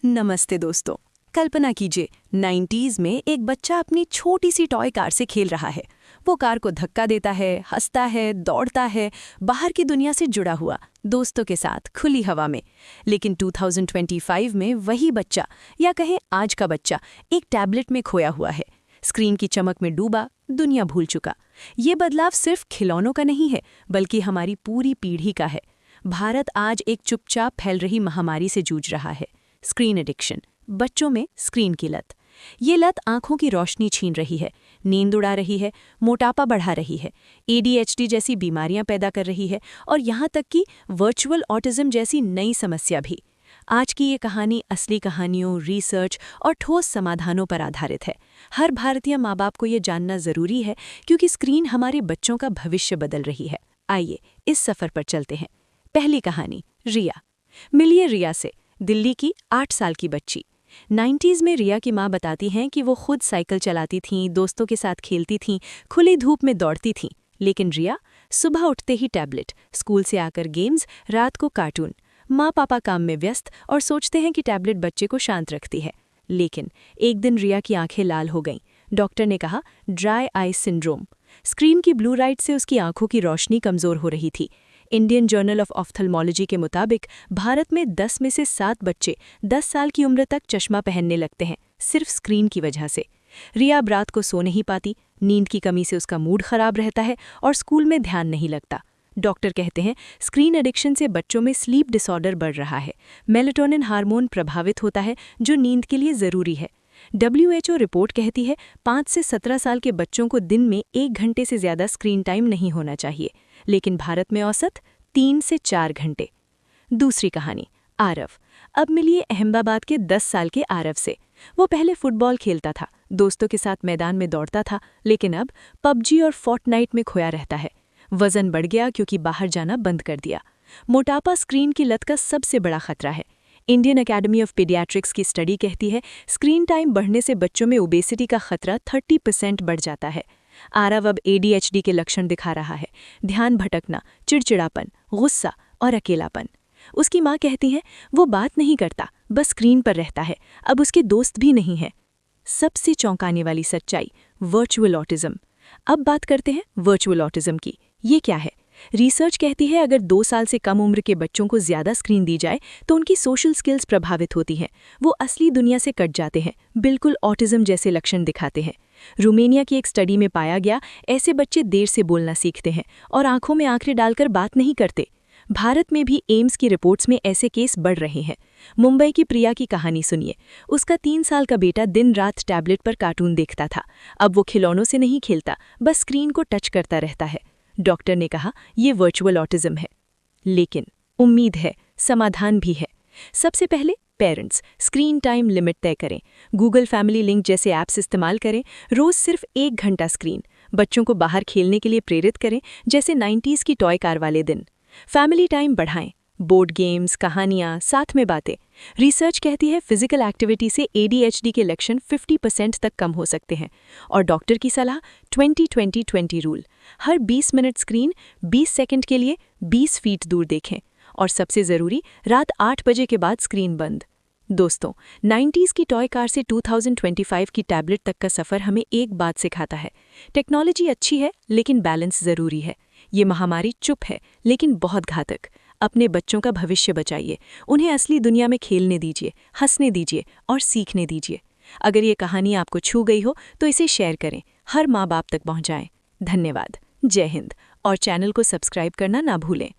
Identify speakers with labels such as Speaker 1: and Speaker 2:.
Speaker 1: नमस्ते दोस्तों। कल्पना कीजिए 90s में एक बच्चा अपनी छोटी सी टॉय कार से खेल रहा है। वो कार को धक्का देता है, हंसता है, दौड़ता है, बाहर की दुनिया से जुड़ा हुआ, दोस्तों के साथ खुली हवा में। लेकिन 2025 में वही बच्चा, या कहें आज का बच्चा, एक टैबलेट में खोया हुआ है, स्क्रीन की चमक में डूबा, दुनिया भूल चुका। ये बदलाव सिर्फ खिलौनों का नहीं है, बल्कि हमारी पूरी पीढ़ी का है। भारत आज एक चुपचाप फैल रही महामारी से जूझ रहा है, स्क्रीन एडिक्शन। बच्चों में स्क्रीन की लत। ये लत आंखों की रोशनी छीन रही है, नींद उड़ा रही है, मोटापा बढ़ा रही है, ADHD जैसी बीमारियां पैदा कर रही है, और यहाँ तक कि वर्चुअल ऑटिज्म जैसी नई समस्या भी। आज की ये कहानी असली कहानियों, रिसर्च और ठोस समाधानों पर आधारित है। हर भारतीय माँ बाप को ये जानना जरूरी है, क्योंकि स्क्रीन हमारे बच्चों का भविष्य बदल रही है। आइए इस सफर पर चलते हैं। पहली कहानी, रिया। मिलिए रिया से, दिल्ली की 8 साल की बच्ची। 90s में रिया की माँ बताती हैं कि वो खुद साइकिल चलाती थीं, दोस्तों के साथ खेलती थीं, खुली धूप में दौड़ती थीं। लेकिन रिया, सुबह उठते ही टैबलेट, स्कूल से आकर गेम्स, रात को कार्टून। माँ पापा काम में व्यस्त और सोचते हैं कि टैबलेट बच्चे को शांत रखती है। लेकिन एक दिन रिया की आंखें लाल हो गईं। डॉक्टर ने कहा, ड्राई आई सिंड्रोम। स्क्रीन की ब्लू लाइट से उसकी आंखों की रोशनी कमजोर हो रही थी। इंडियन जर्नल ऑफ ऑफ्थल्मोलॉजी के मुताबिक भारत में 10 में से 7 बच्चे 10 साल की उम्र तक चश्मा पहनने लगते हैं, सिर्फ स्क्रीन की वजह से। रिया अब रात को सो नहीं पाती, नींद की कमी से उसका मूड खराब रहता है और स्कूल में ध्यान नहीं लगता। डॉक्टर कहते हैं, स्क्रीन एडिक्शन से बच्चों में स्लीप डिसऑर्डर बढ़ रहा है। मेलेटोनिन हार्मोन प्रभावित होता है, जो नींद के लिए ज़रूरी है। WHO रिपोर्ट कहती है 5 से 17 साल के बच्चों को दिन में 1 घंटे से ज़्यादा स्क्रीन टाइम नहीं होना चाहिए, लेकिन भारत में औसत 3 से 4 घंटे। दूसरी कहानी, आरव। अब मिलिए अहमदाबाद के 10 साल के आरव से। वो पहले फुटबॉल खेलता था, दोस्तों के साथ मैदान में दौड़ता था, लेकिन अब PUBG और फोर्टनाइट में खोया रहता है। वजन बढ़ गया क्योंकि बाहर जाना बंद कर दिया। मोटापा स्क्रीन की लत का सबसे बड़ा खतरा है। इंडियन एकेडमी ऑफ पीडियाट्रिक्स की स्टडी कहती है, स्क्रीन टाइम बढ़ने से बच्चों में ओबेसिटी का खतरा 30% बढ़ जाता है। आरव अब ADHD के लक्षण दिखा रहा है, ध्यान भटकना, चिड़चिड़ापन, गुस्सा और अकेलापन। उसकी माँ कहती है, वो बात नहीं करता, बस स्क्रीन पर रहता है, अब उसके दोस्त भी नहीं हैं। सबसे चौंकाने वाली सच्चाई, वर्चुअल ऑटिज्म। अब बात करते हैं वर्चुअल ऑटिज्म की। ये क्या है? रिसर्च कहती है, अगर 2 साल से कम उम्र के बच्चों को ज़्यादा स्क्रीन दी जाए तो उनकी सोशल स्किल्स प्रभावित होती हैं। वो असली दुनिया से कट जाते हैं, बिल्कुल ऑटिज्म जैसे लक्षण दिखाते हैं। रोमानिया की एक स्टडी में पाया गया, ऐसे बच्चे देर से बोलना सीखते हैं और आंखों में आंखें डालकर बात नहीं करते। भारत में भी एम्स की रिपोर्ट्स में ऐसे केस बढ़ रहे हैं। मुंबई की प्रिया की कहानी सुनिए। उसका 3 साल का बेटा दिन रात टैबलेट पर कार्टून देखता था। अब वो खिलौनों से नहीं खेलता, बस स्क्रीन को टच करता रहता है। डॉक्टर ने कहा, ये वर्चुअल ऑटिज्म है। लेकिन उम्मीद है, समाधान भी है। सबसे पहले पेरेंट्स स्क्रीन टाइम लिमिट तय करें। गूगल फैमिली लिंक जैसे ऐप्स इस्तेमाल करें। रोज सिर्फ 1 घंटा स्क्रीन। बच्चों को बाहर खेलने के लिए प्रेरित करें, जैसे 90s की टॉय कार वाले दिन। फैमिली टाइम बढ़ाएं, बोर्ड गेम्स, कहानियां, साथ में बातें। रिसर्च कहती है, फिजिकल एक्टिविटी से ADHD के लक्षण 50% तक कम हो सकते हैं। और डॉक्टर की सलाह, 20-20-20 रूल। हर 20 मिनट स्क्रीन, 20 सेकंड के लिए 20 फीट दूर देखें। और सबसे ज़रूरी, रात 8 बजे के बाद स्क्रीन बंद। दोस्तों, 90s की टॉय कार से 2025 की टैबलेट तक का सफ़र हमें एक बात सिखाता है, टेक्नोलॉजी अच्छी है, लेकिन बैलेंस ज़रूरी है। ये महामारी चुप है, लेकिन बहुत घातक। अपने बच्चों का भविष्य बचाइए, उन्हें असली दुनिया में खेलने दीजिए, हंसने दीजिए और सीखने दीजिए। अगर ये कहानी आपको छू गई हो तो इसे शेयर करें, हर माँ बाप तक पहुँचाएं। धन्यवाद, जय हिंद, और चैनल को सब्सक्राइब करना ना भूलें।